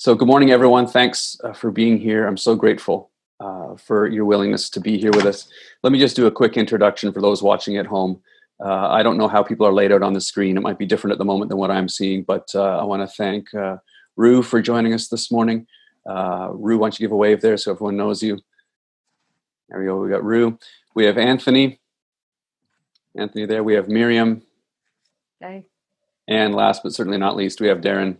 So, good morning, everyone. Thanks for being here. I'm so grateful for your willingness to be here with us. Let me just do a quick introduction for those watching at home. I don't know how people are laid out on the screen. It might be different at the moment than what I'm seeing, but I want to thank Rue for joining us this morning. Rue, why don't you give a wave there so everyone knows you? There we go. We got Rue. We have Anthony. Anthony there. We have Miriam. Okay. And last but certainly not least, we have Darren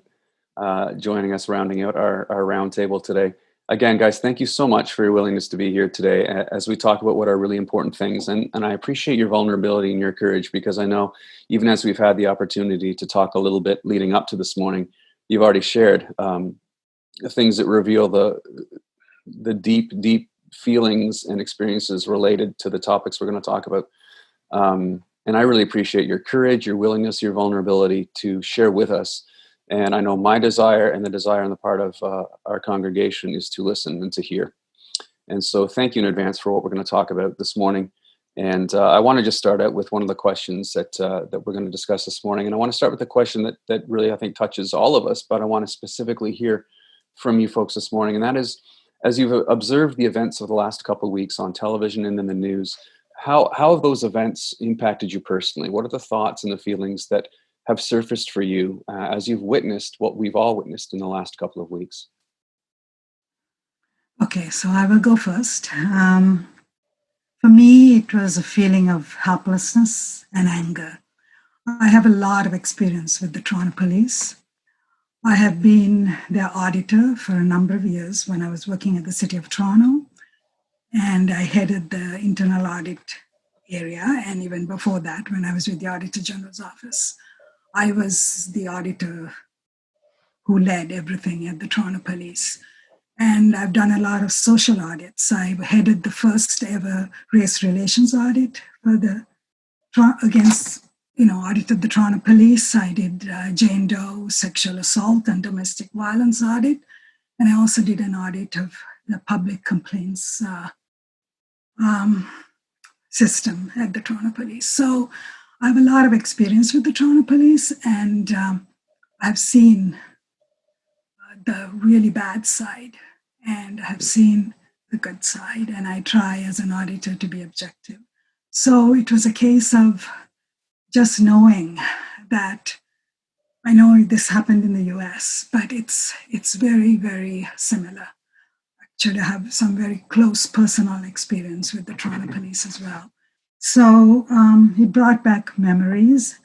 joining us, rounding out our roundtable today. Again, guys, thank you so much for your willingness to be here today as we talk about what are really important things. And I appreciate your vulnerability and your courage, because I know even as we've had the opportunity to talk a little bit leading up to this morning, you've already shared things that reveal the deep feelings and experiences related to the topics we're going to talk about. And I really appreciate your courage, your willingness, your vulnerability to share with us. And I know my desire and the desire on the part of our congregation is to listen and to hear. And so thank you in advance for what we're going to talk about this morning. And I want to just start out with one of the questions that we're going to discuss this morning. And I want to start with a question that really, I think, touches all of us, but I want to specifically hear from you folks this morning. And that is, as you've observed the events of the last couple of weeks on television and in the news, how have those events impacted you personally? What are the thoughts and the feelings that have surfaced for you as you've witnessed what we've all witnessed in the last couple of weeks? Okay, so I will go first. For me, it was a feeling of helplessness and anger. I have a lot of experience with the Toronto Police. I have been their auditor for a number of years when I was working at the City of Toronto, and I headed the internal audit area. And even before that, when I was with the Auditor General's office, I was the auditor who led everything at the Toronto Police. And I've done a lot of social audits. I headed the first ever race relations audit for the audited the Toronto Police. I did Jane Doe sexual assault and domestic violence audit. And I also did an audit of the public complaints system at the Toronto Police. So I have a lot of experience with the Toronto Police, and I've seen the really bad side, and I've seen the good side, and I try as an auditor to be objective. So it was a case of just knowing that I know this happened in the US, but it's very, very similar. Actually, I have some very close personal experience with the Toronto Police as well. So it brought back memories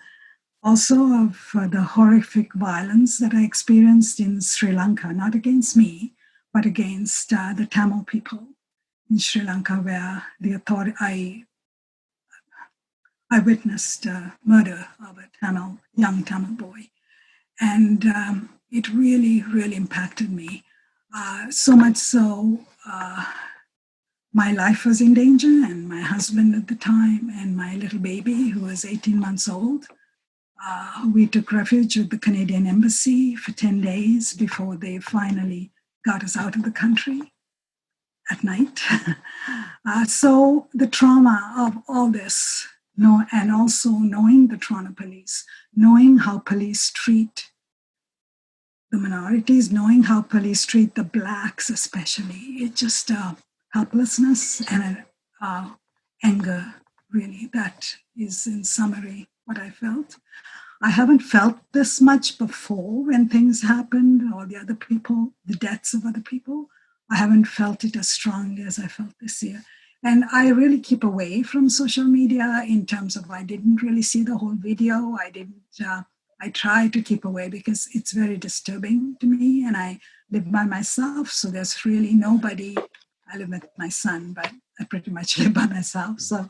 also of the horrific violence that I experienced in Sri Lanka, not against me, but against the Tamil people in Sri Lanka, where I witnessed murder of a young Tamil boy. And it really, really impacted me. So much so, my life was in danger, and my husband at the time, and my little baby, who was 18 months old. We took refuge with the Canadian Embassy for 10 days before they finally got us out of the country at night. So the trauma of all this, and also knowing the Toronto Police, knowing how police treat the minorities, knowing how police treat the Blacks especially, it's just helplessness and anger, really. That is, in summary, what I felt. I haven't felt this much before when things happened, or the deaths of other people. I haven't felt it as strongly as I felt this year. And I really keep away from social media in terms of I didn't really see the whole video. I try to keep away because it's very disturbing to me, and I live by myself. So there's really nobody. I live with my son, but I pretty much live by myself. So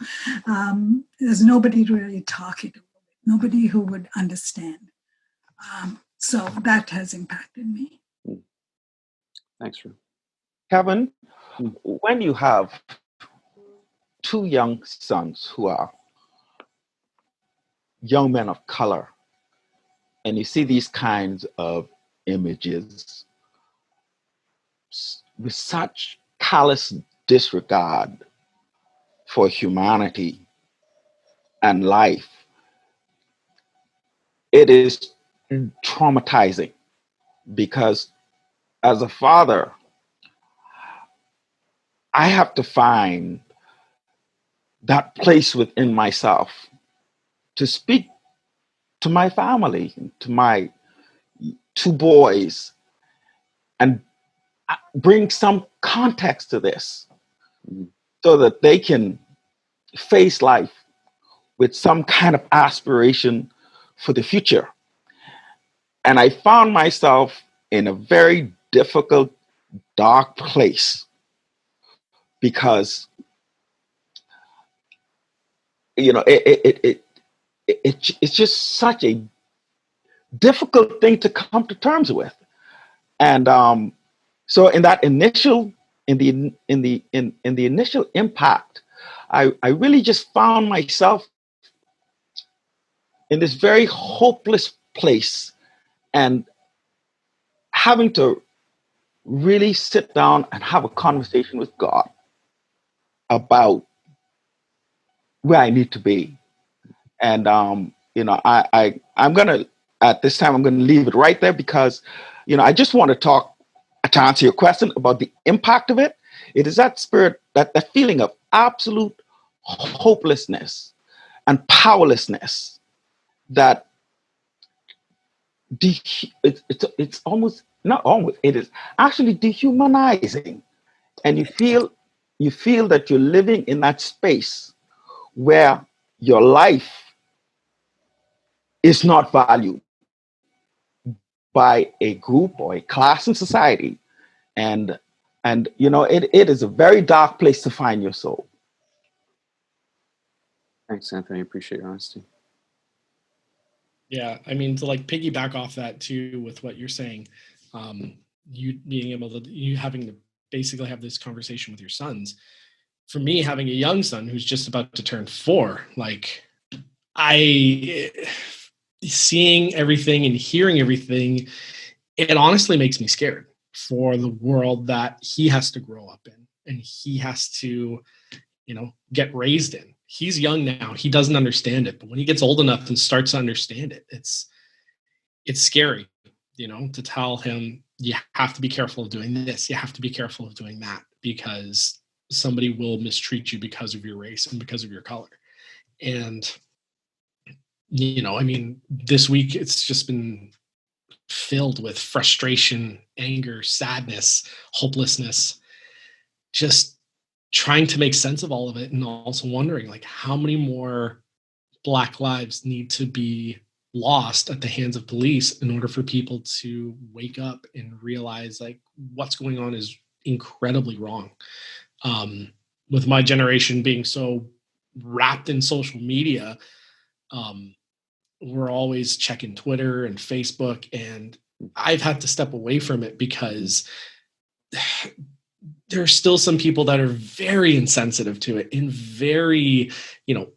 there's nobody really talking to me. Nobody who would understand. So that has impacted me. Thanks, Rue. Kevin, when you have two young sons who are young men of color, and you see these kinds of images with such callous disregard for humanity and life, it is traumatizing, because as a father, I have to find that place within myself to speak to my family, to my two boys, and bring some context to this so that they can face life with some kind of aspiration for the future. And I found myself in a very difficult, dark place because, you know, it's just such a difficult thing to come to terms with. And so in that initial, in the initial impact, I really just found myself in this very hopeless place and having to really sit down and have a conversation with God about where I need to be. And you know, I'm gonna at this time I'm gonna leave it right there because, you know, I just want to talk to answer your question about the impact of it. It is that spirit, that feeling of absolute hopelessness and powerlessness that it's almost not almost it is actually dehumanizing, and you feel that you're living in that space where your life is not valued by a group or a class in society, and you know it is a very dark place to find your soul. Thanks, Anthony. Appreciate your honesty. Yeah, I mean, to like piggyback off that too, with what you're saying, you being able to, you having to basically have this conversation with your sons. For me, having a young son who's just about to turn 4, like seeing everything and hearing everything, it honestly makes me scared for the world that he has to grow up in and he has to, you know, get raised in. He's young now. He doesn't understand it, but when he gets old enough and starts to understand it, it's scary, you know, to tell him you have to be careful of doing this. You have to be careful of doing that because somebody will mistreat you because of your race and because of your color. And, you know, I mean, this week it's just been filled with frustration, anger, sadness, hopelessness, just trying to make sense of all of it and also wondering like how many more Black lives need to be lost at the hands of police in order for people to wake up and realize like what's going on is incredibly wrong. With my generation being so wrapped in social media, we're always checking Twitter and Facebook, and I've had to step away from it because there's still some people that are very insensitive to it and very, you know,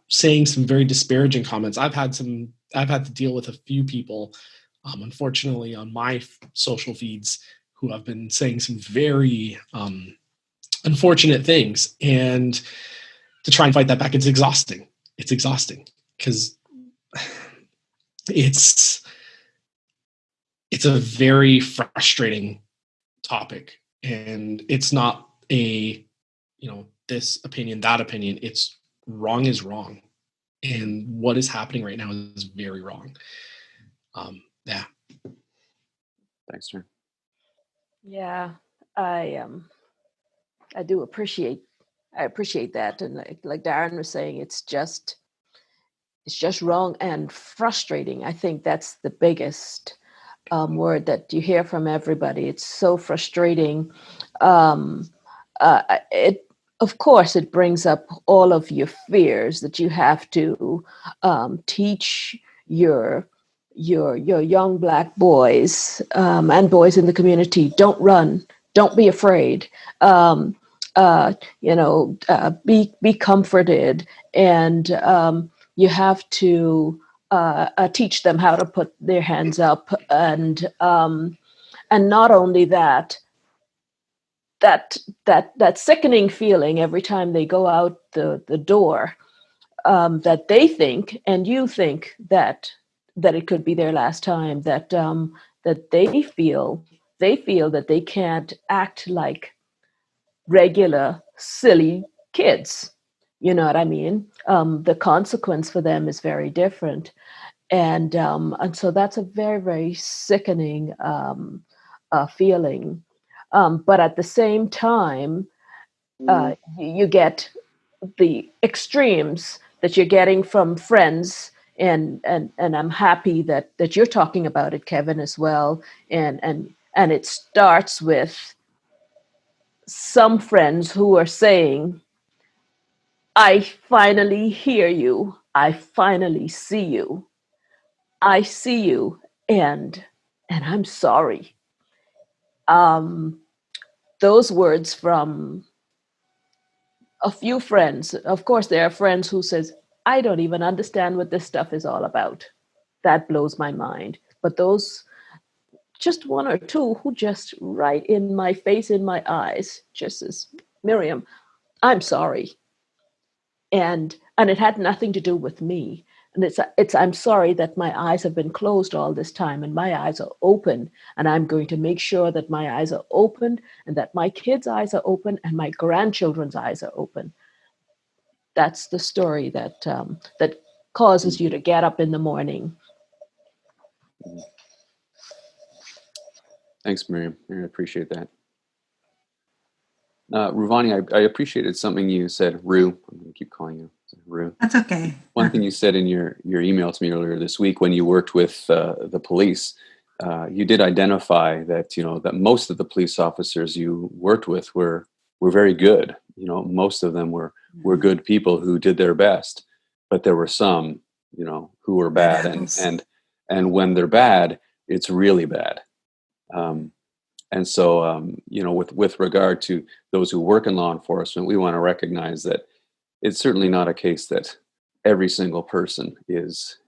saying some very disparaging comments. I've had to deal with a few people, unfortunately, on my social feeds who have been saying some very unfortunate things, and to try and fight that back, it's exhausting. It's exhausting because it's a very frustrating topic, and it's not a, you know, this opinion, that opinion. It's wrong is wrong, and what is happening right now is very wrong. Yeah. Thanks, Darren. Yeah, I do appreciate that, and like Darren was saying, it's just wrong and frustrating. I think that's the biggest word that you hear from everybody. It's so frustrating. It, of course, it brings up all of your fears that you have to teach your young Black boys and boys in the community. Don't run. Don't be afraid. Be comforted, and you have to teach them how to put their hands up, and not only that, that sickening feeling every time they go out the door, that they think and you think that it could be their last time, that they feel they feel that they can't act like regular, silly kids. You know what I mean? The consequence for them is very different. And so that's a very, very sickening feeling. But at the same time, you get the extremes that you're getting from friends, and I'm happy that you're talking about it, Kevin, as well. And it starts with some friends who are saying, I finally hear you, I finally see you, I see you, and I'm sorry. um those words from a few friends. Of course, there are friends who says, I don't even understand what this stuff is all about. That blows my mind. But those, just one or two who just right in my face, in my eyes, just as, Miriam, I'm sorry. And it had nothing to do with me. And it's I'm sorry that my eyes have been closed all this time, and my eyes are open, and I'm going to make sure that my eyes are opened, and that my kids' eyes are open, and my grandchildren's eyes are open. That's the story that causes you to get up in the morning. Thanks, Miriam. I appreciate that. Ruvani, I appreciated something you said, Rue. I'm going to keep calling you Rue. That's okay. One thing you said in your email to me earlier this week when you worked with the police, you did identify that, that most of the police officers you worked with were very good. Most of them were good people who did their best, but there were some, who were bad, and when they're bad, it's really bad. And so, with regard to those who work in law enforcement, we want to recognize that it's certainly not a case that every single person is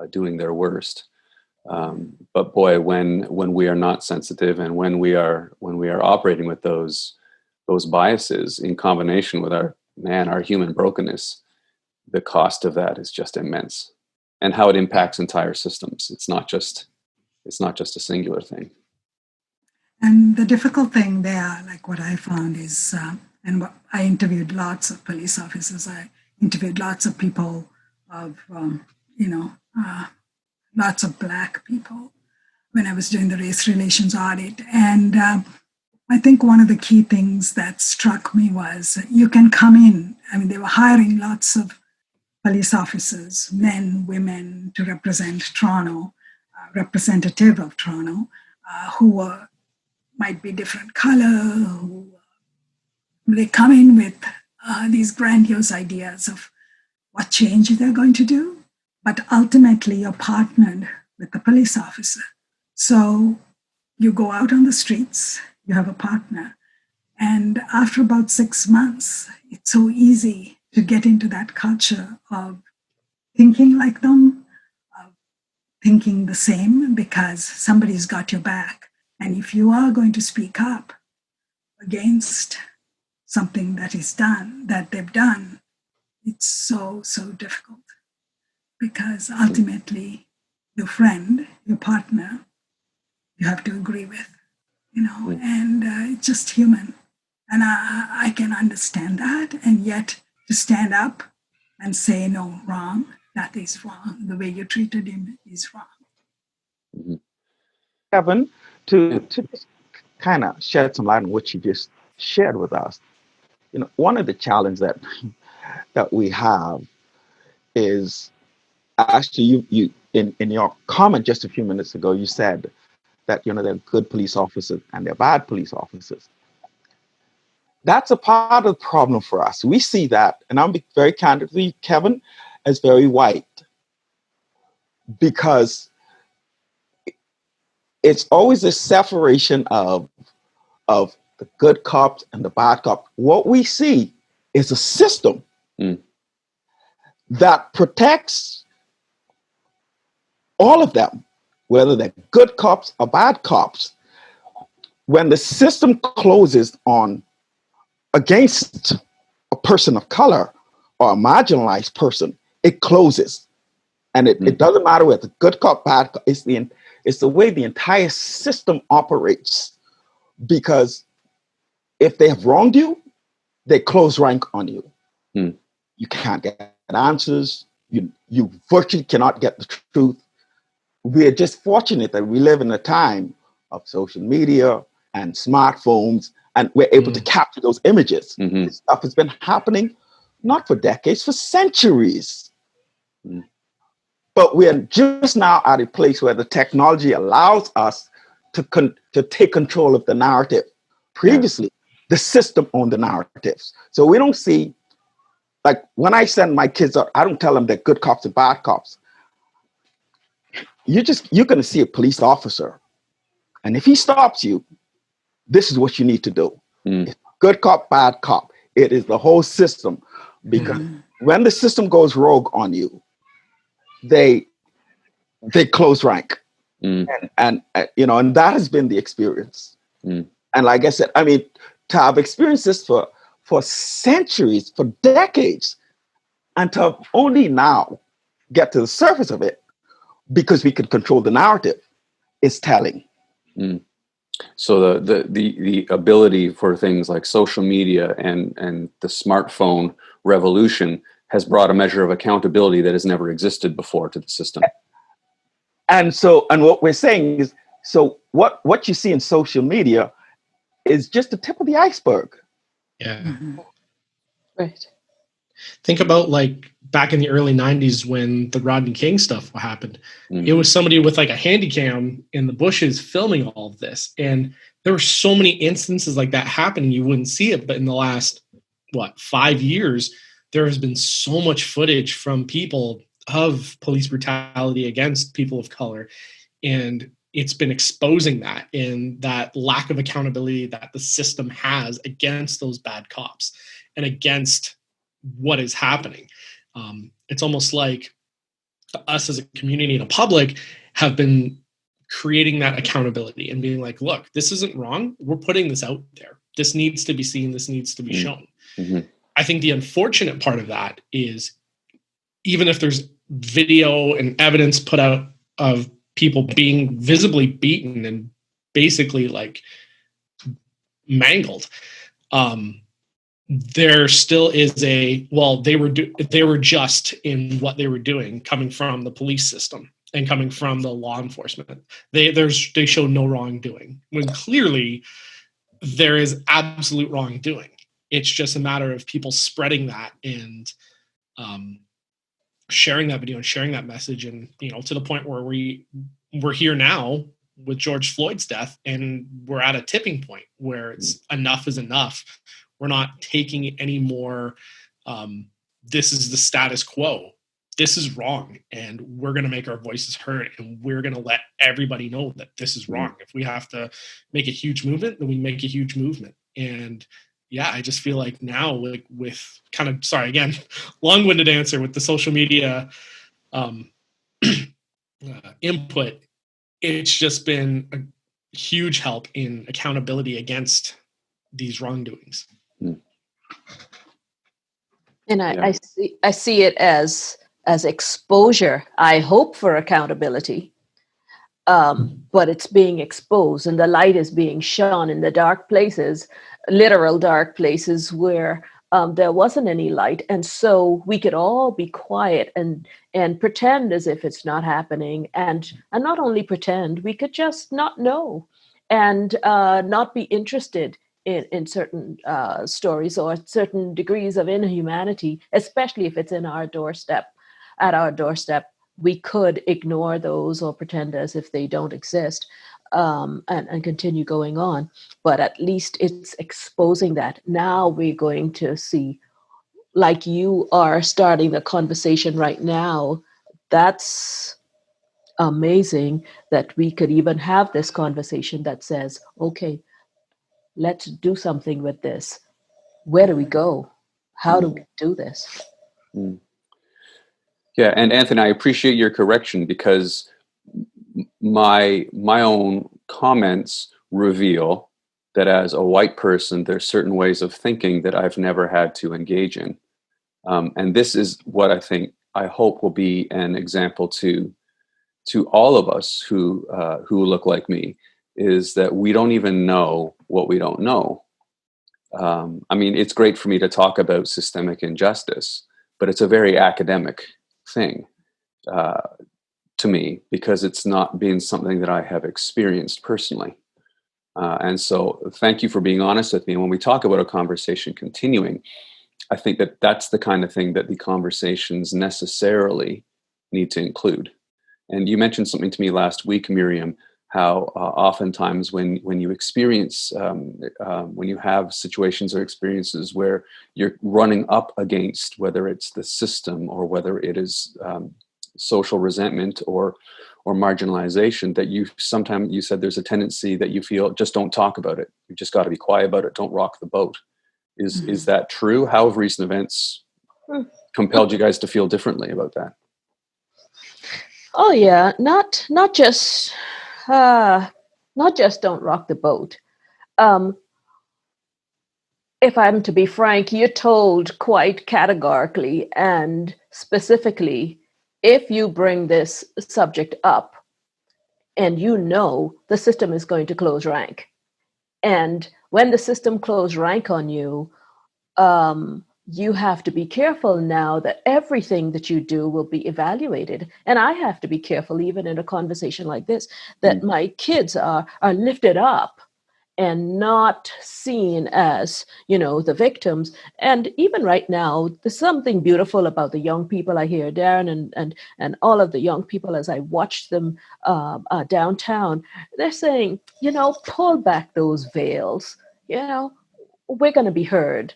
doing their worst. But boy, when we are not sensitive, and when we are operating with those biases in combination with our human brokenness, the cost of that is just immense, and how it impacts entire systems. It's not just a singular thing. And the difficult thing there, like what I found is, and I interviewed lots of police officers. I interviewed lots of people of, lots of Black people when I was doing the race relations audit. And I think one of the key things that struck me was you can come in. I mean, they were hiring lots of police officers, men, women, to represent Toronto, representative of Toronto, who might be different color, who they come in with these grandiose ideas of what change they're going to do, but ultimately you're partnered with the police officer. So you go out on the streets, you have a partner, and after about 6 months, it's so easy to get into that culture of thinking like them, of thinking the same, because somebody's got your back. And if you are going to speak up against something that they've done, it's so, so difficult, because ultimately your friend, your partner, you have to agree with, and it's just human. And I can understand that. And yet to stand up and say, no, wrong, that is wrong. The way you treated him is wrong. Mm-hmm. Kevin, to just kind of shed some light on what you just shared with us, one of the challenges that we have is, actually, you in your comment just a few minutes ago, you said that there are good police officers and there are bad police officers. That's a part of the problem for us. We see that, and I'll be very candid with you, Kevin, as very white, because it's always a separation of the good cops and the bad cops. What we see is a system that protects all of them, whether they're good cops or bad cops. When the system closes against a person of color or a marginalized person, it closes. And it doesn't matter whether it's good cop, bad cop, it's It's the way the entire system operates. Because if they have wronged you, they close rank on you. Hmm. You can't get answers. You virtually cannot get the truth. We are just fortunate that we live in a time of social media and smartphones, and we're able to capture those images. Mm-hmm. This stuff has been happening not for decades, for centuries. Mm. But we are just now at a place where the technology allows us to take control of the narrative. Previously, the system owned the narratives. So we don't see, like when I send my kids out, I don't tell them they're good cops and bad cops. You're going to see a police officer. And if he stops you, this is what you need to do. Mm. It's good cop, bad cop. It is the whole system. Because when the system goes rogue on you, they close rank. Mm. And and that has been the experience. Mm. And like I said, I mean, to have experienced this for centuries, for decades, and to only now get to the surface of it because we could control the narrative is telling. Mm. So the ability for things like social media and the smartphone revolution has brought a measure of accountability that has never existed before to the system. And what we're saying is, so what you see in social media is just the tip of the iceberg. Yeah. Right. Think about like back in the early 90s when the Rodney King stuff happened. Mm. It was somebody with like a handy cam in the bushes filming all of this. And there were so many instances like that happening, you wouldn't see it. But in the last, 5 years, there has been so much footage from people of police brutality against people of color. And it's been exposing that and that lack of accountability that the system has against those bad cops and against what is happening. It's almost like us as a community and a public have been creating that accountability and being like, look, this isn't wrong. We're putting this out there. This needs to be seen. This needs to be shown. Mm-hmm. I think the unfortunate part of that is even if there's video and evidence put out of people being visibly beaten and basically like mangled, there still is they were just in what they were doing, coming from the police system and coming from the law enforcement. They show no wrongdoing when clearly there is absolute wrongdoing. It's just a matter of people spreading that and sharing that video and sharing that message, and to the point where we're here now with George Floyd's death, and we're at a tipping point where it's enough is enough. We're not taking any more. This is the status quo. This is wrong, and we're going to make our voices heard, and we're going to let everybody know that this is wrong. If we have to make a huge movement, then we make a huge movement. And yeah, I just feel like now, like with kind of, sorry again, long-winded answer with the social media input, it's just been a huge help in accountability against these wrongdoings. And I see it as exposure. I hope for accountability, but it's being exposed, and the light is being shone in the dark places, literal dark places where there wasn't any light, and so we could all be quiet and pretend as if it's not happening, and not only pretend, we could just not know and not be interested in certain stories or certain degrees of inhumanity, especially if it's in our doorstep. At our doorstep, we could ignore those or pretend as if they don't exist, and continue going on. But at least it's exposing that. Now we're going to see, like you are starting the conversation right now, that's amazing that we could even have this conversation that says, okay, let's do something with this. Where do we go? How do we do this? Yeah, and Anthony, I appreciate your correction, because my own comments reveal that as a white person, there's certain ways of thinking that I've never had to engage in. And this is what I hope will be an example to to all of us who look like me is that we don't even know what we don't know. I mean, it's great for me to talk about systemic injustice, but it's a very academic thing to me because it's not been something that I have experienced personally. And so thank you for being honest with me. And when we talk about a conversation continuing, I think that that's the kind of thing that the conversations necessarily need to include. And you mentioned something to me last week, Miriam, how oftentimes when you experience, when you have situations or experiences where you're running up against, whether it's the system or whether it is social resentment or marginalization, that you sometimes, you said there's a tendency that you feel just don't talk about it. You've just got to be quiet about it. Don't rock the boat. Is that true? How have recent events compelled you guys to feel differently about that? Oh yeah, not just don't rock the boat. If I'm to be frank, you're told quite categorically and specifically, if you bring this subject up, and you know the system is going to close rank, and when the system close rank on you, you have to be careful now that everything that you do will be evaluated. And I have to be careful, even in a conversation like this, that my kids are lifted up and not seen as, the victims. And even right now, there's something beautiful about the young people I hear, Darren and all of the young people as I watch them downtown. They're saying, pull back those veils. We're going to be heard.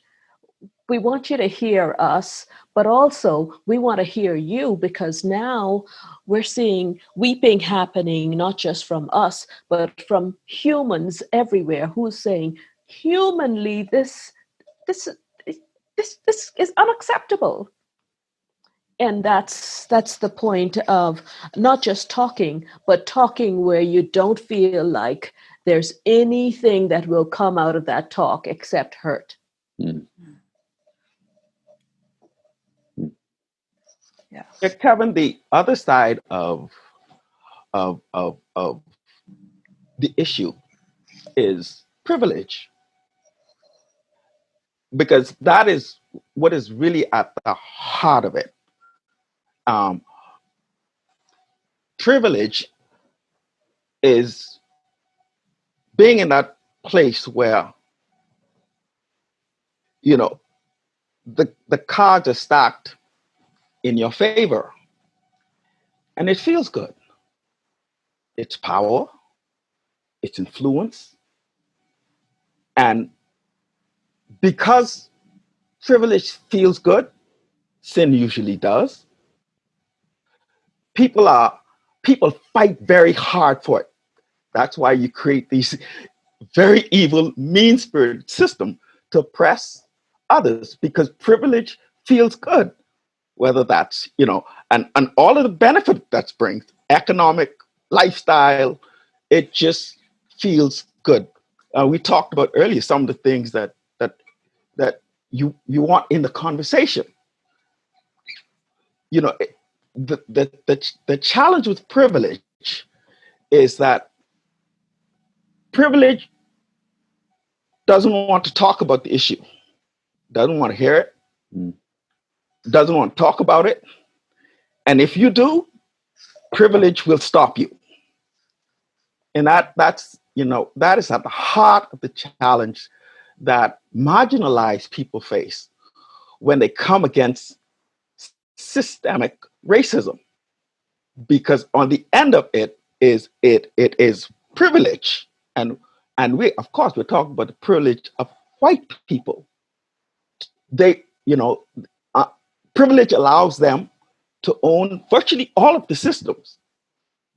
We want you to hear us, but also we want to hear you, because now we're seeing weeping happening, not just from us, but from humans everywhere who's saying, humanly, this is unacceptable. And that's the point of not just talking, but talking where you don't feel like there's anything that will come out of that talk except hurt. Yeah, Kevin, the other side of the issue is privilege, because that is what is really at the heart of it. Privilege is being in that place where the cards are stacked in your favor, and it feels good. It's power, it's influence, and because privilege feels good, sin usually does. People fight very hard for it. That's why you create these very evil, mean-spirited system to oppress others, because privilege feels good. Whether that's, and all of the benefit that brings, economic, lifestyle, it just feels good. We talked about earlier some of the things that you want in the conversation. The challenge with privilege is that privilege doesn't want to talk about the issue, doesn't want to hear it, doesn't want to talk about it. And if you do, privilege will stop you. And that's that is at the heart of the challenge that marginalized people face when they come against systemic racism, because on the end of it is privilege, and we, of course, we're talking about the privilege of white people. They privilege allows them to own virtually all of the systems: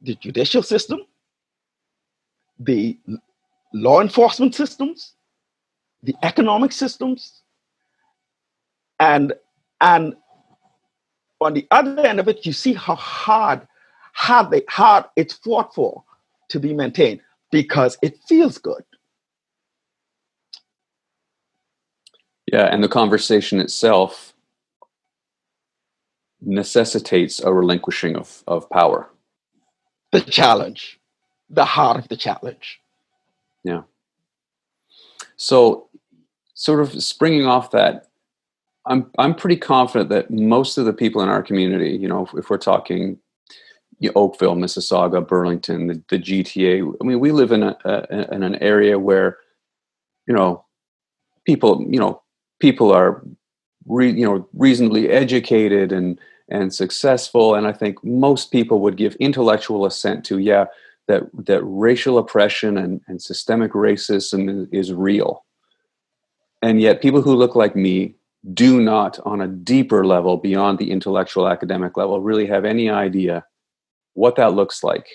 the judicial system, the law enforcement systems, the economic systems, and on the other end of it, you see how hard it's fought for to be maintained, because it feels good. Yeah, and the conversation itself necessitates a relinquishing of power. the challenge, the heart of the challenge. Yeah. So, sort of springing off that, I'm pretty confident that most of the people in our community, you know, if we're talking Oakville, Mississauga, Burlington, the GTA. I mean, we live in an area where, you know, people are reasonably educated and successful, and I think most people would give intellectual assent to, yeah, that racial oppression and systemic racism is real. And yet people who look like me do not, on a deeper level beyond the intellectual academic level, really have any idea what that looks like.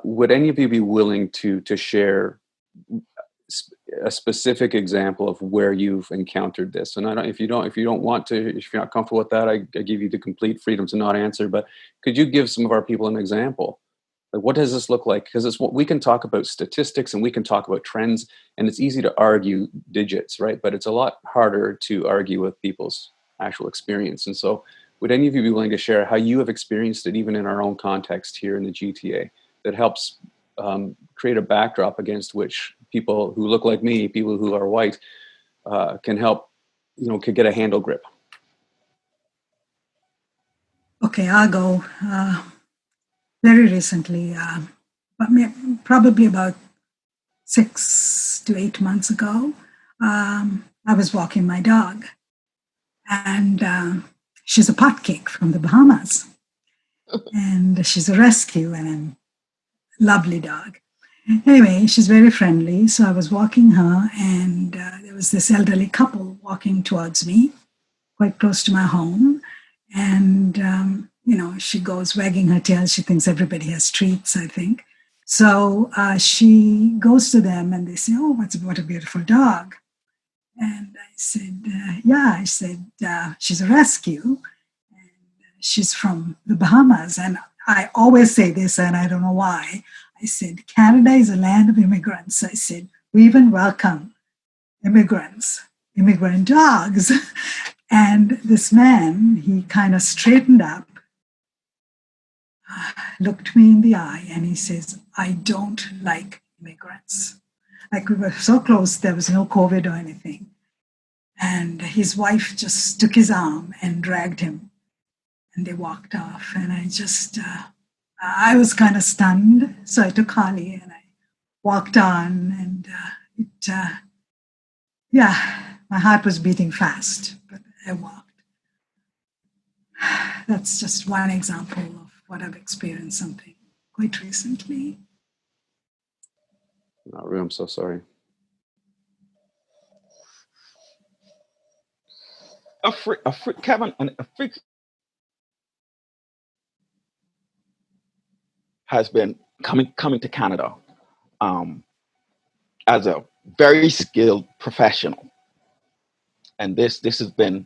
Would any of you be willing to share a specific example of where you've encountered this? And if you don't want to, if you're not comfortable with that, I give you the complete freedom to not answer. But could you give some of our people an example? Like, what does this look like? Because it's what we can talk about statistics and we can talk about trends, and it's easy to argue digits, right? But it's a lot harder to argue with people's actual experience. And so, would any of you be willing to share how you have experienced it, even in our own context here in the GTA, that helps create a backdrop against which people who look like me, people who are white, can help, could get a handle grip? Okay, I'll go. Very recently, probably about 6 to 8 months ago, I was walking my dog, and she's a potcake from the Bahamas, and she's a rescue and a lovely dog. Anyway, she's very friendly, so I was walking her, and there was this elderly couple walking towards me, quite close to my home, and she goes wagging her tail. She thinks everybody has treats, I think. So she goes to them and they say, "Oh, what a beautiful dog." And I said, "Yeah," I said, "she's a rescue. And she's from the Bahamas." And I always say this, and I don't know why. I said, "Canada is a land of immigrants." I said, "We even welcome immigrants, immigrant dogs." And this man, he kind of straightened up, looked me in the eye, and he says, "I don't like immigrants." Like, we were so close, there was no COVID or anything. And his wife just took his arm and dragged him, and they walked off. And I was kind of stunned. So I took Harley and I walked on, and my heart was beating fast, but I walked. That's just one example of what I've experienced, something quite recently. Rue, I'm so sorry. Kevin, a freak has been coming to Canada as a very skilled professional, and this has been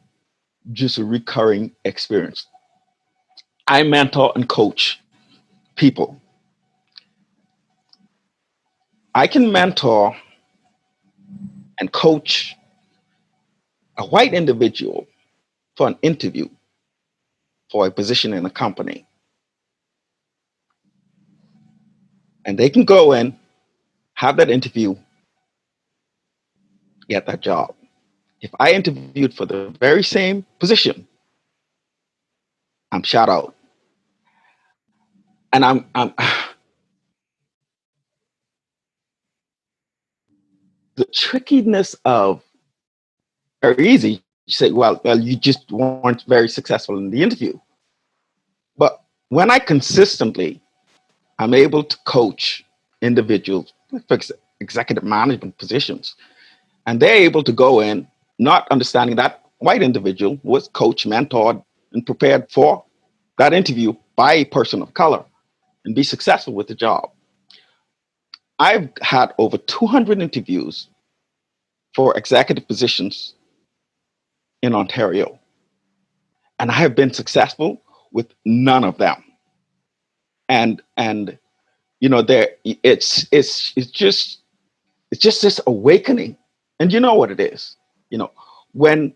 just a recurring experience. I mentor and coach people. I can mentor and coach a white individual for an interview for a position in a company. And they can go in, have that interview, get that job. If I interviewed for the very same position, I'm shut out. And I'm the trickiness of very easy. You say, well, you just weren't very successful in the interview. But when I consistently I'm able to coach individuals for executive management positions, and they're able to go in not understanding that white individual was coached, mentored, and prepared for that interview by a person of color and be successful with the job. I've had over 200 interviews for executive positions in Ontario, and I have been successful with none of them. And there it's just this awakening. And you know what it is, when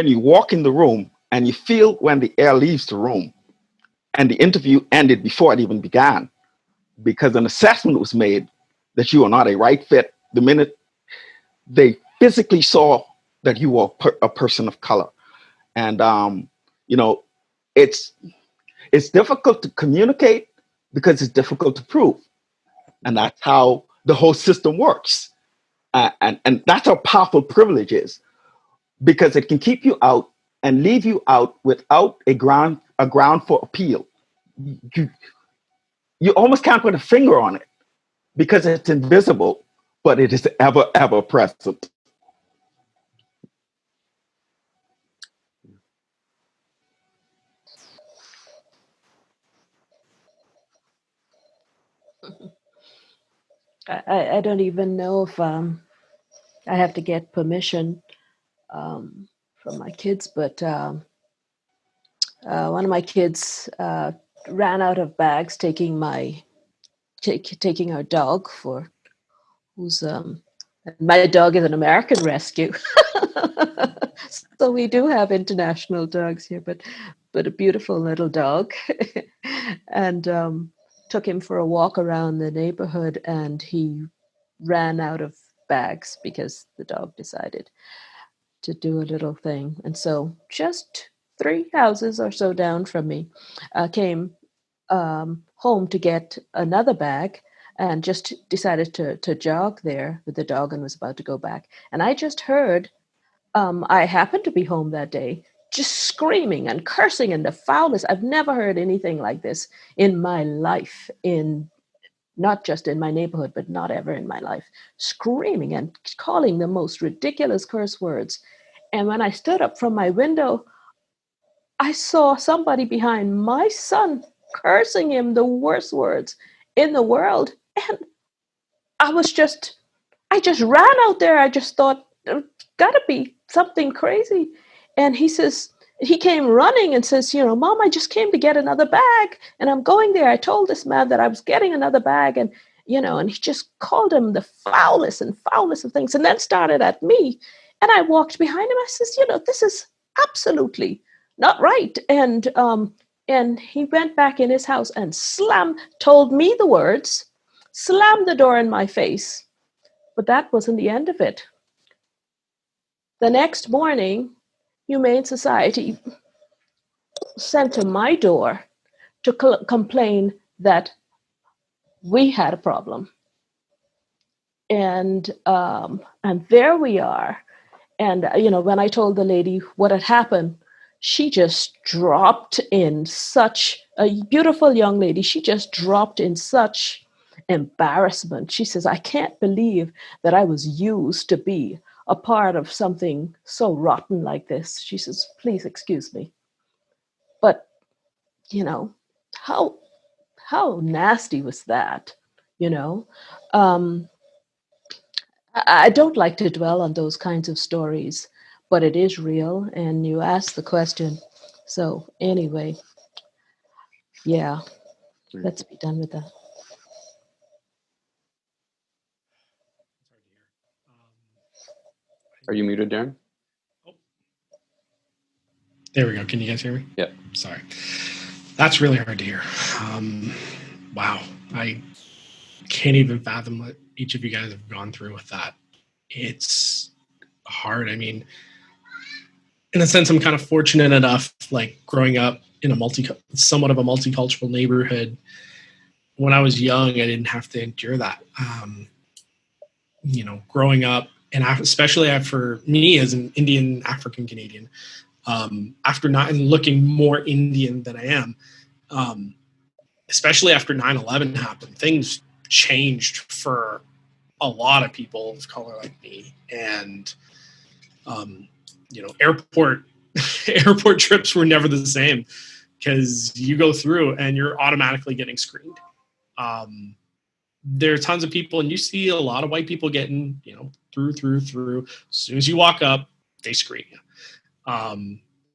you walk in the room and you feel when the air leaves the room, And the interview ended before it even began because an assessment was made that you are not a right fit the minute they physically saw that you were a person of color. And, you know, it's difficult to communicate because it's difficult to prove. And that's how the whole system works. And that's how powerful privilege is, because it can keep you out and leave you out without a ground for appeal. You, you almost can't put a finger on it because it's invisible, but it is ever, ever present. I don't even know if I have to get permission from my kids, but one of my kids ran out of bags taking taking our dog for who's my dog is an American rescue. So we do have international dogs here, but a beautiful little dog. And took him for a walk around the neighborhood, and he ran out of bags because the dog decided to do a little thing. And so just 3 houses or so down from me came home to get another bag and just decided to jog there with the dog and was about to go back. And I just heard, I happened to be home that day, just screaming and cursing and the foulness. I've never heard anything like this in my life, in not just in my neighborhood, but not ever in my life, screaming and calling the most ridiculous curse words. And when I stood up from my window, I saw somebody behind my son cursing him the worst words in the world. And I just ran out there. I just thought, gotta be something crazy. And he came running and says, Mom, I just came to get another bag and I'm going there. I told this man that I was getting another bag, and he just called him the foulest of things, and then started at me. And I walked behind him. I says, this is absolutely not right. And he went back in his house and told me the words, slammed the door in my face. But that wasn't the end of it. The next morning, Humane Society sent to my door to complain that we had a problem. And there we are. And, when I told the lady what had happened, she just dropped in such a beautiful young lady. She just dropped in such embarrassment. She says, I can't believe that I was used to be a part of something so rotten like this. She says, please excuse me. But, how nasty was that? I don't like to dwell on those kinds of stories, but it is real, and you asked the question. So anyway, yeah, let's be done with that. Are you muted, Darren? There we go. Can you guys hear me? Yeah. Sorry. That's really hard to hear. Wow. I can't even fathom what each of you guys have gone through with that. It's hard. I mean, in a sense, I'm kind of fortunate enough, like growing up in somewhat of a multicultural neighborhood. When I was young, I didn't have to endure that. Growing up, and especially for me as an Indian African Canadian, after not and looking more Indian than I am, especially after 9/11 happened, things changed for a lot of people of color like me. And airport trips were never the same, because you go through and you're automatically getting screened. There are tons of people, and you see a lot of white people getting, through. As soon as you walk up, they screen you.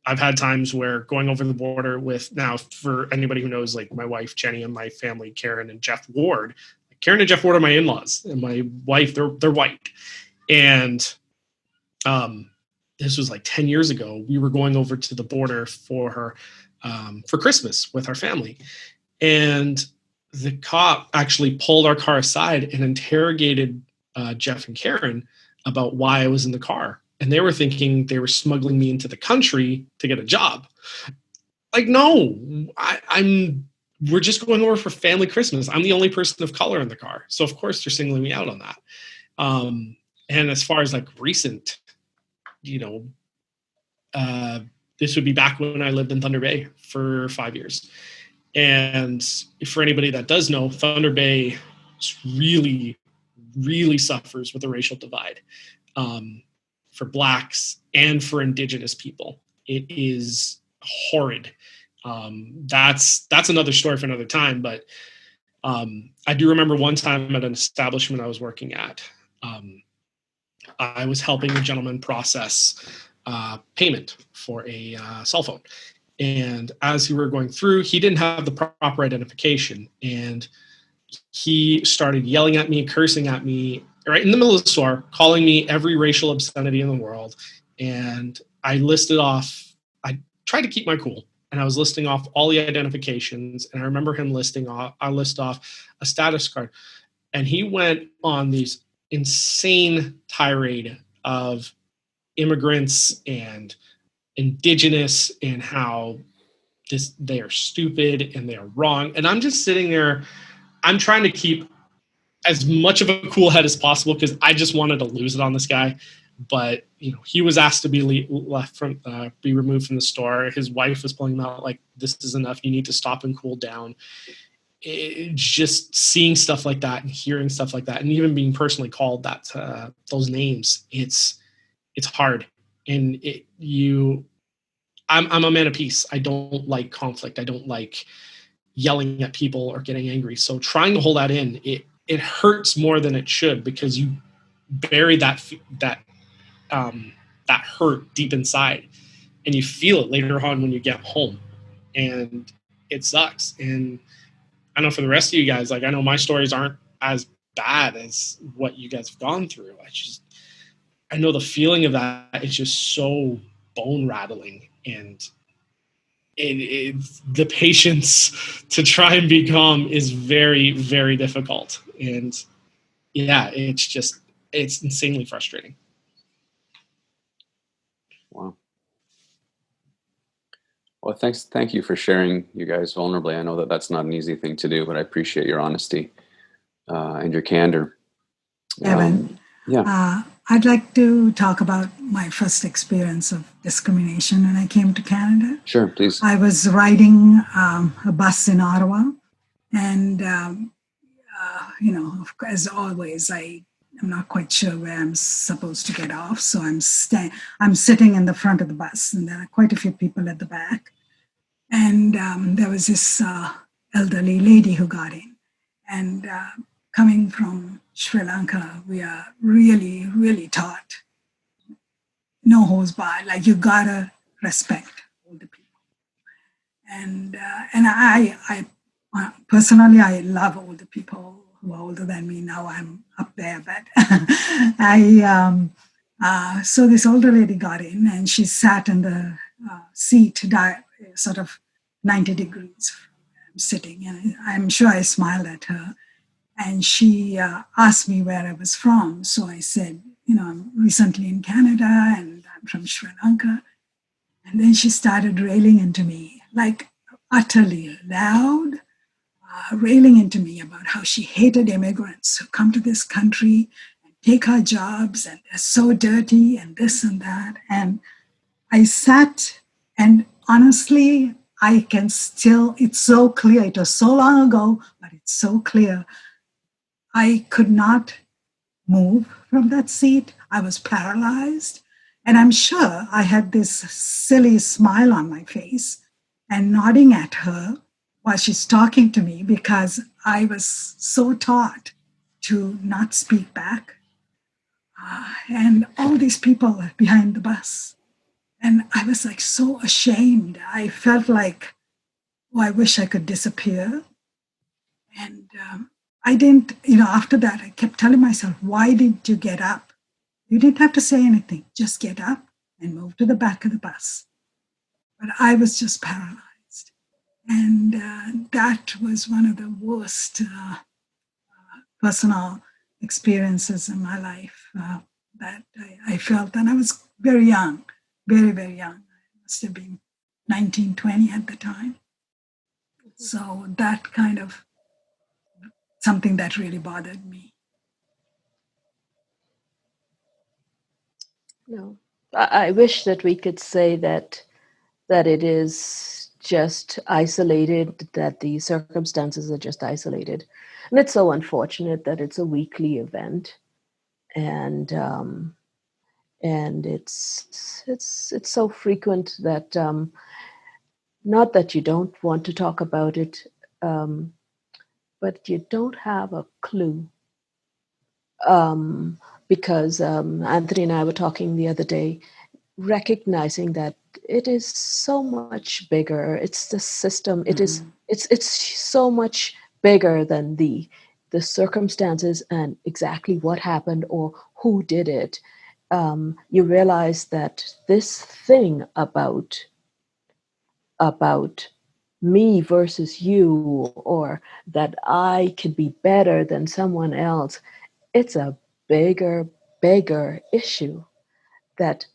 I've had times where going over the border now, for anybody who knows, like my wife, Jenny, and my family, Karen and Jeff Ward. Karen and Jeff Ward are my in-laws, and my wife, they're white. And this was like 10 years ago. We were going over to the border for for Christmas with our family. And the cop actually pulled our car aside and interrogated Jeff and Karen about why I was in the car. And they were thinking they were smuggling me into the country to get a job. Like, no, we're just going over for family Christmas. I'm the only person of color in the car. So of course they're singling me out on that. And as far as like recent, this would be back when I lived in Thunder Bay for 5 years. And for anybody that does know, Thunder Bay really, really suffers with the racial divide for Blacks and for Indigenous people. It is horrid. That's another story for another time. But I do remember one time at an establishment I was working at, I was helping a gentleman process payment for a cell phone. And as we were going through, he didn't have the proper identification. And he started yelling at me, cursing at me right in the middle of the store, calling me every racial obscenity in the world. And I tried to keep my cool. And I was listing off all the identifications. And I remember him list off a status card. And he went on these insane tirade of immigrants and Indigenous and how they are stupid and they are wrong. And I'm just sitting there, I'm trying to keep as much of a cool head as possible because I just wanted to lose it on this guy. But he was asked to be be removed from the store. His wife was pulling him out like, this is enough. You need to stop and cool down. Just seeing stuff like that and hearing stuff like that, and even being personally called those names, it's hard. And I'm a man of peace. I don't like conflict. I don't like yelling at people or getting angry. So trying to hold that in, it hurts more than it should because you bury that hurt deep inside, and you feel it later on when you get home, and it sucks. And I know for the rest of you guys, like I know my stories aren't as bad as what you guys have gone through. I know the feeling of that is just so bone rattling, and the patience to try and be calm is very, very difficult. And yeah, it's insanely frustrating. Wow. Well, thank you for sharing you guys vulnerably. I know that that's not an easy thing to do, but I appreciate your honesty and your candor. Evan, I'd like to talk about my first experience of discrimination when I came to Canada. Sure, please. I was riding a bus in Ottawa, and as always, I'm not quite sure where I'm supposed to get off, so I'm sitting in the front of the bus, and there are quite a few people at the back. And there was this elderly lady who got in, and coming from Sri Lanka, we are really, really taught no holds barred. Like you gotta respect older people, and I personally I love older people who are older than me. Now I'm up there, but so this older lady got in, and she sat in the seat, sort of 90 degrees from where I'm sitting, and I'm sure I smiled at her. And she asked me where I was from. So I said, I'm recently in Canada and I'm from Sri Lanka. And then she started railing into me, like utterly loud, railing into me about how she hated immigrants who come to this country and take our jobs and they're so dirty and this and that. And I sat, and honestly, it's so clear. It was so long ago, but it's so clear. I could not move from that seat. I was paralyzed. And I'm sure I had this silly smile on my face and nodding at her while she's talking to me because I was so taught to not speak back. And all these people behind the bus. And I was like so ashamed. I felt like, I wish I could disappear. And I didn't, after that, I kept telling myself, why didn't you get up? You didn't have to say anything. Just get up and move to the back of the bus. But I was just paralyzed. And that was one of the worst personal experiences in my life that I felt. And I was very young, very, very young. I must have been 19, 20 at the time. So that kind of something that really bothered me. No, I wish that we could say that it is just isolated, that the circumstances are just isolated, and it's so unfortunate that it's a weekly event, and it's so frequent that not that you don't want to talk about it, um, but you don't have a clue. Because Anthony and I were talking the other day, recognizing that it is so much bigger. It's the system. It is. It's so much bigger than the circumstances and exactly what happened or who did it. You realize that this thing about me versus you, or that I could be better than someone else, it's a bigger issue that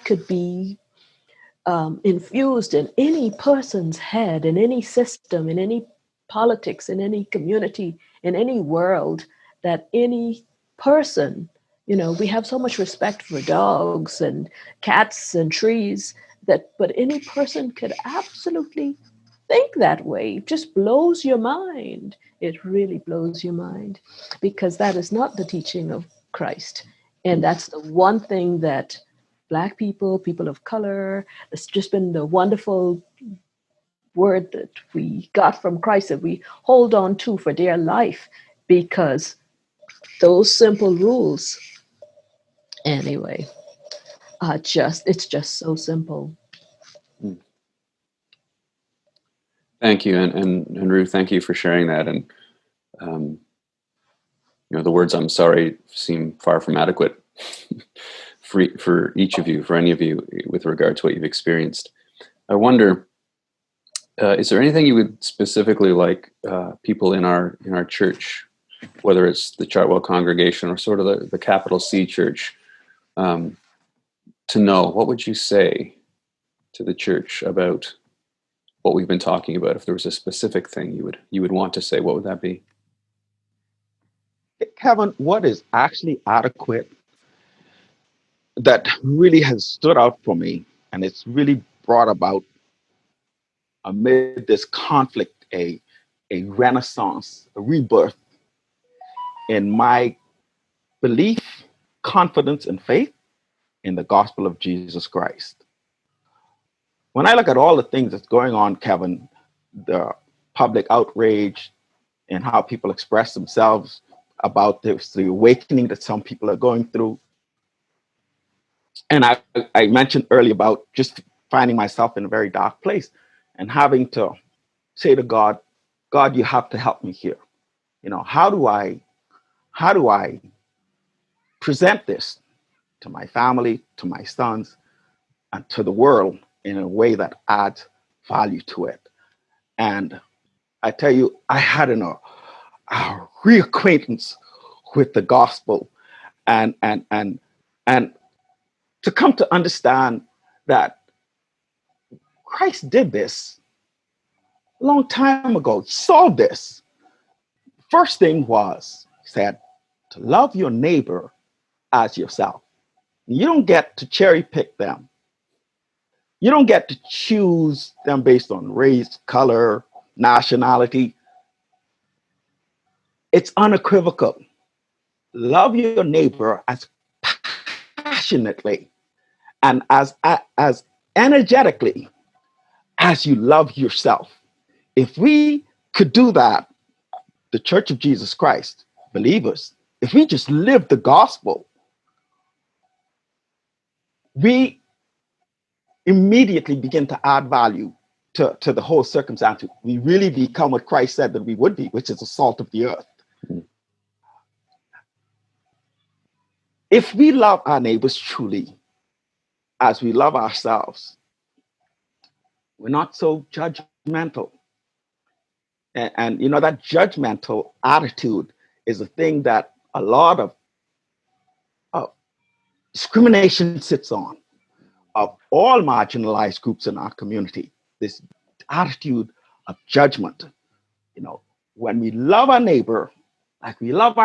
could be infused in any person's head, in any system, in any politics, in any community, in any world, that any person, we have so much respect for dogs and cats and trees, but any person could absolutely think that way. It just blows your mind. It really blows your mind, because that is not the teaching of Christ. And that's the one thing that Black people, people of color, it's just been the wonderful word that we got from Christ that we hold on to for dear life, because those simple rules, anyway, it's just so simple. Thank you, and Ruth, thank you for sharing that. And the words "I'm sorry" seem far from adequate for each of you, for any of you, with regard to what you've experienced. I wonder, is there anything you would specifically like people in our church, whether it's the Chartwell congregation or sort of the capital C church, to know? What would you say to the church about what we've been talking about? If there was a specific thing you would want to say, what would that be? Kevin, what is actually adequate that really has stood out for me, and it's really brought about amid this conflict a renaissance, a rebirth in my belief, confidence, and faith in the gospel of Jesus Christ. When I look at all the things that's going on, Kevin, the public outrage and how people express themselves about this, the awakening that some people are going through. And I mentioned earlier about just finding myself in a very dark place and having to say to God, God, you have to help me here. How do I present this to my family, to my sons, and to the world in a way that adds value to it? And I tell you, I had a reacquaintance with the gospel, and to come to understand that Christ did this a long time ago. He saw this. First thing was, he said, to love your neighbor as yourself. You don't get to cherry pick them. You don't get to choose them based on race, color, nationality. It's unequivocal. Love your neighbor as passionately and as energetically as you love yourself. If we could do that, the Church of Jesus Christ, believers, if we just live the gospel, we immediately begin to add value to the whole circumstance. We really become what Christ said that we would be, which is the salt of the earth. If we love our neighbors truly as we love ourselves, we're not so judgmental judgmental. And you know, that judgmental attitude is a thing that a lot of uh, discrimination sits on, of all marginalized groups in our community. This attitude of judgment. You know, when we love our neighbor like we love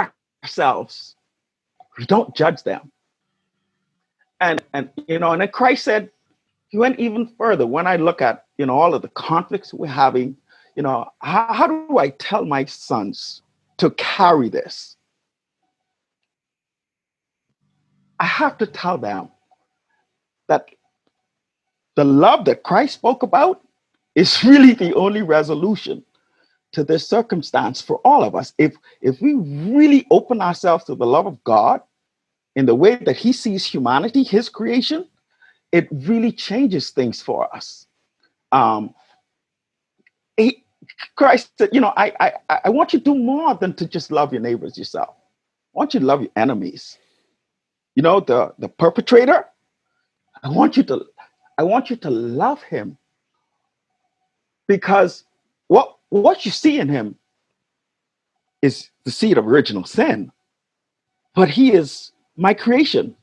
ourselves, we don't judge them. And you know, and then Christ said, he went even further. When I look at, you know, all of the conflicts we're having, you know, how do I tell my sons to carry this? I have to tell them that the love that Christ spoke about is really the only resolution to this circumstance for all of us. If we really open ourselves to the love of God in the way that he sees humanity, his creation, it really changes things for us. Um, Christ said, you know, I want you to do more than to just love your neighbors yourself. I want you to love your enemies. You know, the perpetrator, I want you to love him, because what you see in him is the seed of original sin, but he is my creation,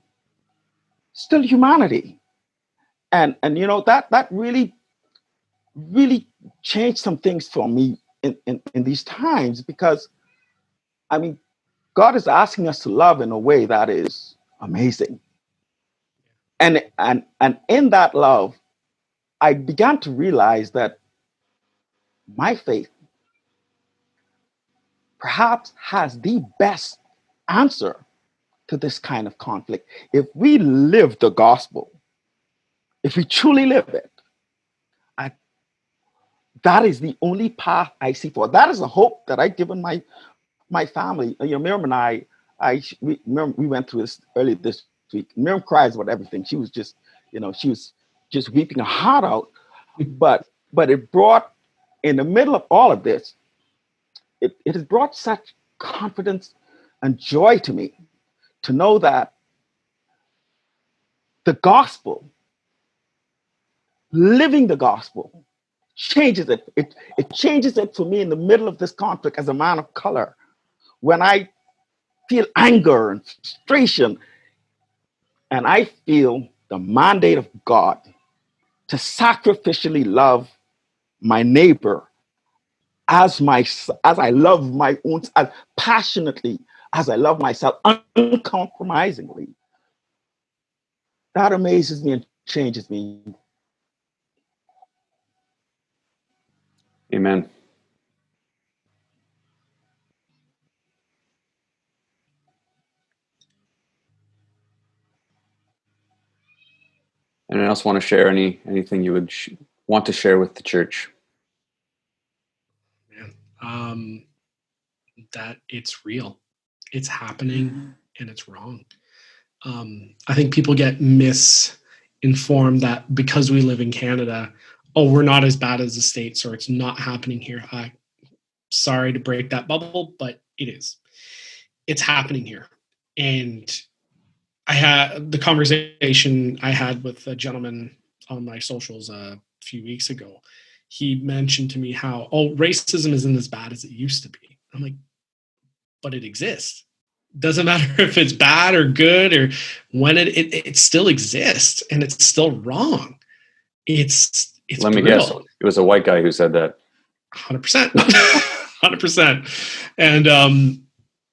still humanity. And you know, that really changed some things for me in these times, because I mean, God is asking us to love in a way that is amazing. And in that love, I began to realize that my faith perhaps has the best answer to this kind of conflict. If we live the gospel, if we truly live it, I, that is the only path I see for. That is the hope that I've given my family. You know, Miriam and we went through this earlier this week. Miriam cries about everything. She was just, you know, she was just weeping her heart out. But it brought, in the middle of all of this, it has brought such confidence and joy to me to know that the gospel, living the gospel, changes it. It changes it for me in the middle of this conflict as a man of color. When I feel anger and frustration, and I feel the mandate of God to sacrificially love my neighbor as I love my own, as passionately as I love myself, uncompromisingly. That amazes me and changes me. Amen. Anyone else want to share anything you would want to share with the church? Man, that it's real, it's happening, and it's wrong. I think people get misinformed that because we live in Canada, oh, we're not as bad as the States, or it's not happening here. Sorry to break that bubble, but it is. It's happening here. And I had the conversation I had with a gentleman on my socials a few weeks ago. He mentioned to me how, racism isn't as bad as it used to be. I'm like, but it exists. Doesn't matter if it's bad or good or when it still exists, and it's still wrong. It's Let me brutal. guess. It was a white guy who said that. 100%. 100%. And,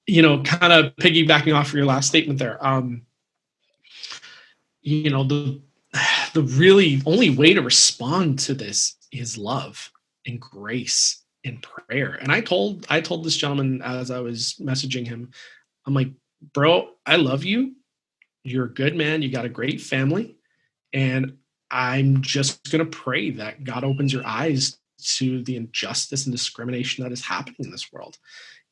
you know, kind of piggybacking off of your last statement there, you know, the really only way to respond to this is love and grace and prayer. And I told this gentleman as I was messaging him, I'm like, bro, I love you. You're a good man. You got a great family. And I'm just going to pray that God opens your eyes to the injustice and discrimination that is happening in this world.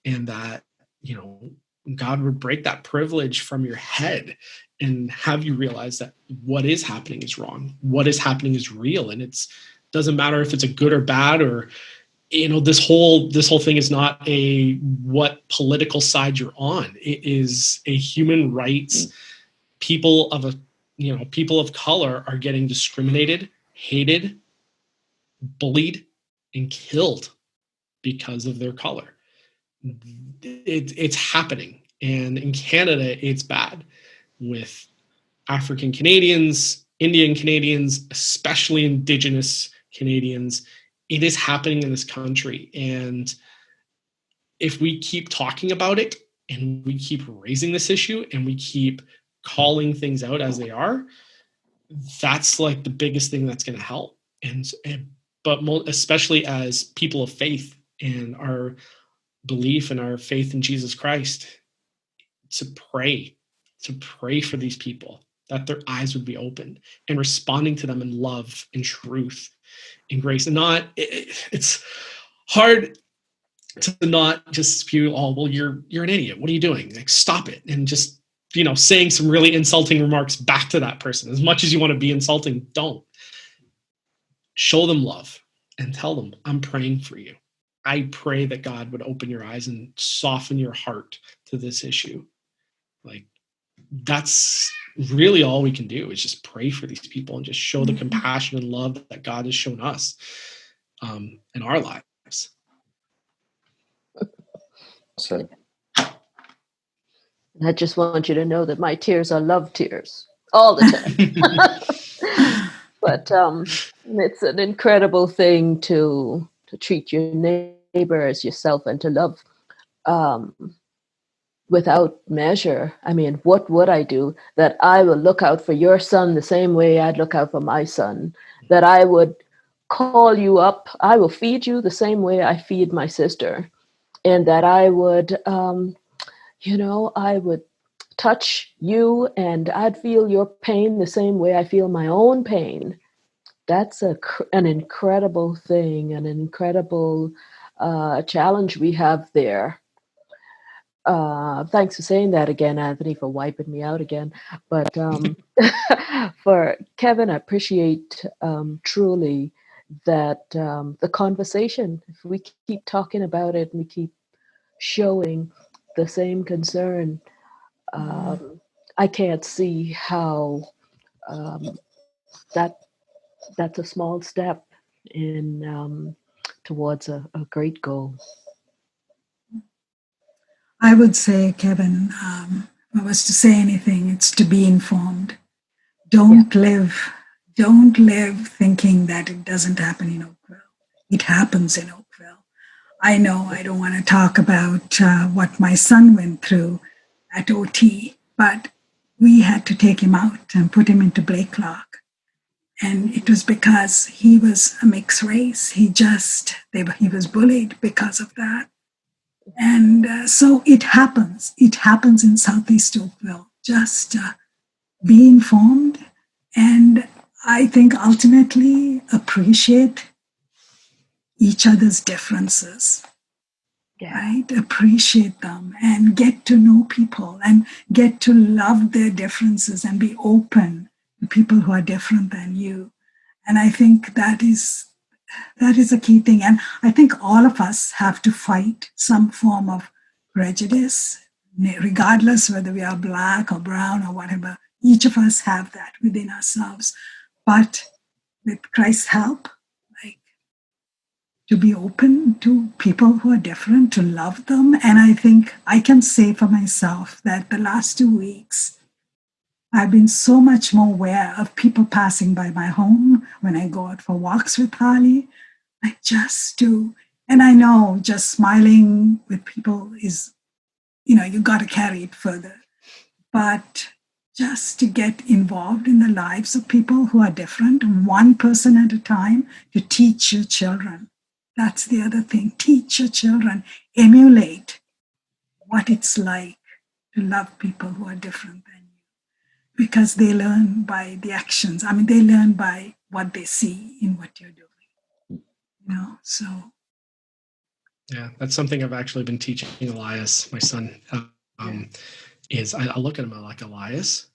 And that, you know, God would break that privilege from your head and have you realize that what is happening is wrong. What is happening is real. And it doesn't matter if it's a good or bad, or, you know, this whole thing is not a what political side you're on. It is a human rights. People of color are getting discriminated, hated, bullied, and killed because of their color. It's happening. And in Canada, it's bad with African Canadians, Indian Canadians, especially Indigenous Canadians. It is happening in this country. And if we keep talking about it and we keep raising this issue and we keep calling things out as they are, that's like the biggest thing that's going to help. But especially as people of faith and our belief and our faith in Jesus Christ, to pray for these people, that their eyes would be opened, and responding to them in love and truth and grace. And it's hard to not just spew, oh, well, you're an idiot. What are you doing? Like, stop it. And just, saying some really insulting remarks back to that person. As much as you want to be insulting, don't. Show them love and tell them, I'm praying for you. I pray that God would open your eyes and soften your heart to this issue. Like, that's really all we can do, is just pray for these people and just show the compassion and love that God has shown us in our lives. So, And I just want you to know that my tears are love tears all the time. But it's an incredible thing to treat your neighbor as yourself and to love without measure. I mean, what would I do? That I will look out for your son the same way I'd look out for my son. That I would call you up. I will feed you the same way I feed my sister. And that I would, I would touch you and I'd feel your pain the same way I feel my own pain. That's an incredible thing, an incredible challenge we have there. Thanks for saying that again, Anthony, for wiping me out again. But for Kevin, I appreciate truly that the conversation, if we keep talking about it and we keep showing the same concern, I can't see how that's a small step in towards a great goal. I would say, Kevin, if I was to say anything, it's to be informed. Don't live thinking that it doesn't happen in Oakville. It happens in Oakville. I know I don't want to talk about what my son went through at OT, but we had to take him out and put him into Blakelock. And it was because he was a mixed race. He was bullied because of that. And so it happens. It happens in Southeast Oakville. Just be informed, and I think ultimately appreciate each other's differences. Yeah. Right? Appreciate them and get to know people and get to love their differences and be open to people who are different than you. And I think that is a key thing. And I think all of us have to fight some form of prejudice, regardless whether we are Black or brown or whatever. Each of us have that within ourselves. But with Christ's help, to be open to people who are different, to love them. And I think I can say for myself that the last 2 weeks, I've been so much more aware of people passing by my home when I go out for walks with Harley. I just do. And I know just smiling with people is, you got to carry it further. But just to get involved in the lives of people who are different, one person at a time, to teach your children. That's the other thing. Teach your children, emulate what it's like to love people who are different than you. Because they learn by the actions. I mean, they learn by what they see in what you're doing. So. Yeah, that's something I've actually been teaching Elias, my son, is I look at him, I'm like, Elias,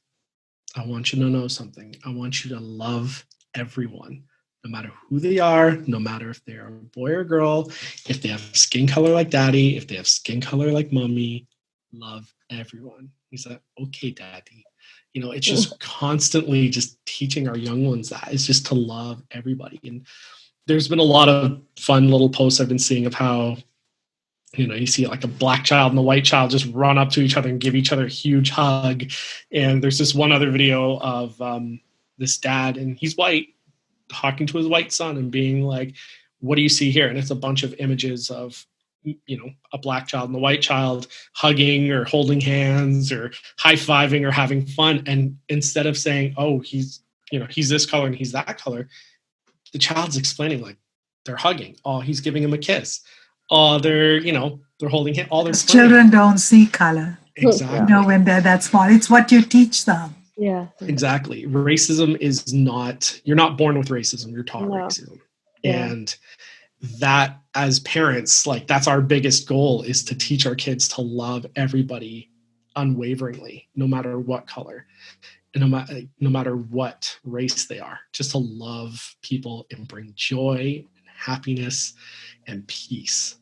I want you to know something. I want you to love everyone. No matter who they are, no matter if they're a boy or girl, if they have skin color like daddy, if they have skin color like mommy, love everyone. He's like, okay, daddy. It's just constantly just teaching our young ones that. It's just to love everybody. And there's been a lot of fun little posts I've been seeing of how, you see like a black child and a white child just run up to each other and give each other a huge hug. And there's this one other video of this dad, and he's white, talking to his white son and being like, what do you see here? And it's a bunch of images of, a black child and a white child hugging or holding hands or high-fiving or having fun. And instead of saying, oh, he's this color and he's that color, the child's explaining, like, they're hugging. Oh, he's giving him a kiss. Oh, they're holding hands. All their children don't see color. Exactly. When they're that small. It's what you teach them. Yeah. Exactly. Racism is not, you're not born with racism, you're taught racism. Yeah. And that, as parents, like, that's our biggest goal, is to teach our kids to love everybody unwaveringly, no matter what color, and no matter what race they are, just to love people and bring joy and happiness and peace.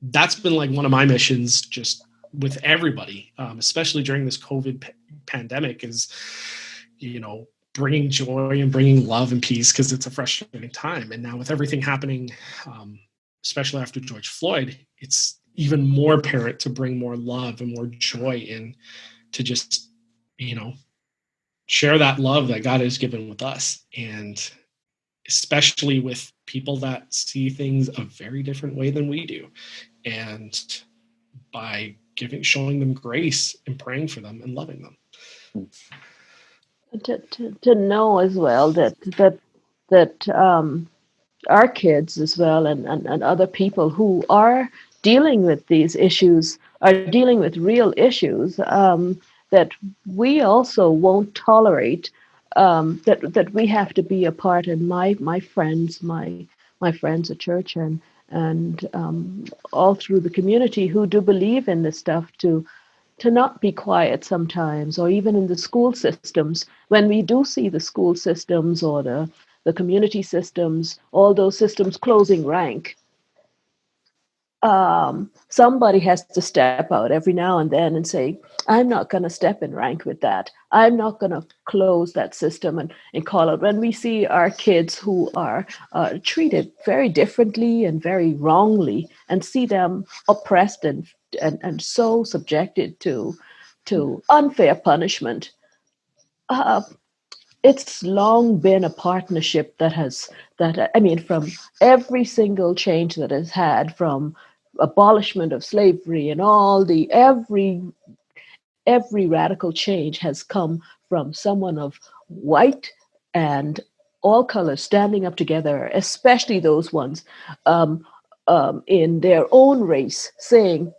That's been like one of my missions, just with everybody, especially during this COVID pandemic, is, bringing joy and bringing love and peace, because it's a frustrating time. And now with everything happening, especially after George Floyd, it's even more apparent to bring more love and more joy in, to just, share that love that God has given with us. And especially with people that see things a very different way than we do. And by showing them grace and praying for them and loving them. To know as well that our kids as well, and other people who are dealing with these issues, are dealing with real issues, that we also won't tolerate, that we have to be a part. And my friends at church and all through the community who do believe in this stuff, to not be quiet sometimes, or even in the school systems, when we do see the school systems or the community systems, all those systems closing rank. Somebody has to step out every now and then and say, I'm not going to step in rank with that. I'm not going to close that system and call out. When we see our kids who are treated very differently and very wrongly, and see them oppressed and so subjected to unfair punishment, it's long been a partnership from every single change that has had, from abolishment of slavery and every radical change has come from someone of white and all colors standing up together, especially those ones in their own race, saying,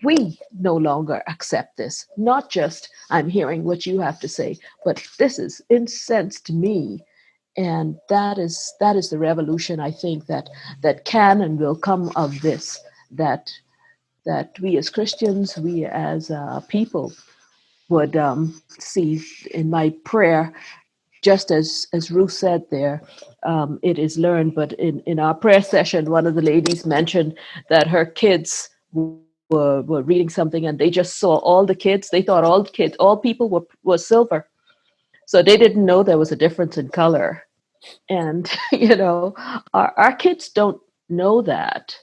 we no longer accept this. Not just, I'm hearing what you have to say, but this is incensed to me. And that is the revolution, I think, that can and will come of this, that we as Christians, we as people would see. In my prayer, just as Ruth said there, it is learned, but in our prayer session, one of the ladies mentioned that her kids were reading something, and they just saw all the kids. They thought all people were silver. So they didn't know there was a difference in color. And, our kids don't know that.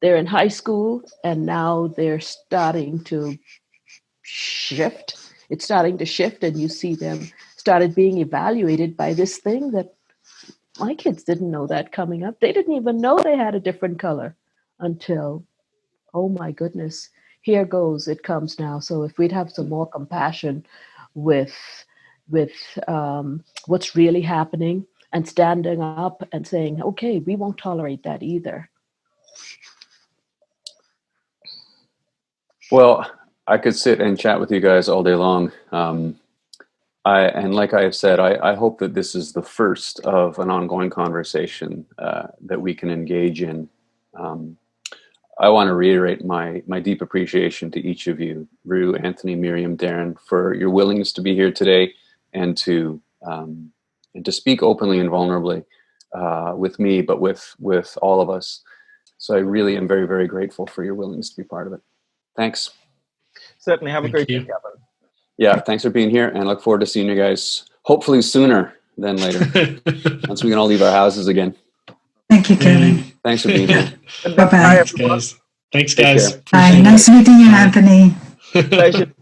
They're in high school, and now they're starting to shift. It's starting to shift, and you see them started being evaluated by this thing that my kids didn't know that coming up. They didn't even know they had a different color until, oh my goodness, here goes, it comes now. So if we'd have some more compassion with what's really happening, and standing up and saying, okay, we won't tolerate that either. Well, I could sit and chat with you guys all day long. And like I have said, I hope that this is the first of an ongoing conversation that we can engage in. I want to reiterate my deep appreciation to each of you, Rue, Anthony, Miriam, Darren, for your willingness to be here today and to speak openly and vulnerably with me, but with all of us. So I really am very, very grateful for your willingness to be part of it. Thanks. Certainly. Have a great day, you. Kevin. Yeah, thanks for being here, and look forward to seeing you guys hopefully sooner then later. Once we can all leave our houses again. Thank you, Kevin. Thanks for being here. Bye-bye. Thanks, guys. Thanks, Take guys. care. Bye. Appreciate it. Nice meeting you, Bye. Anthony. Pleasure.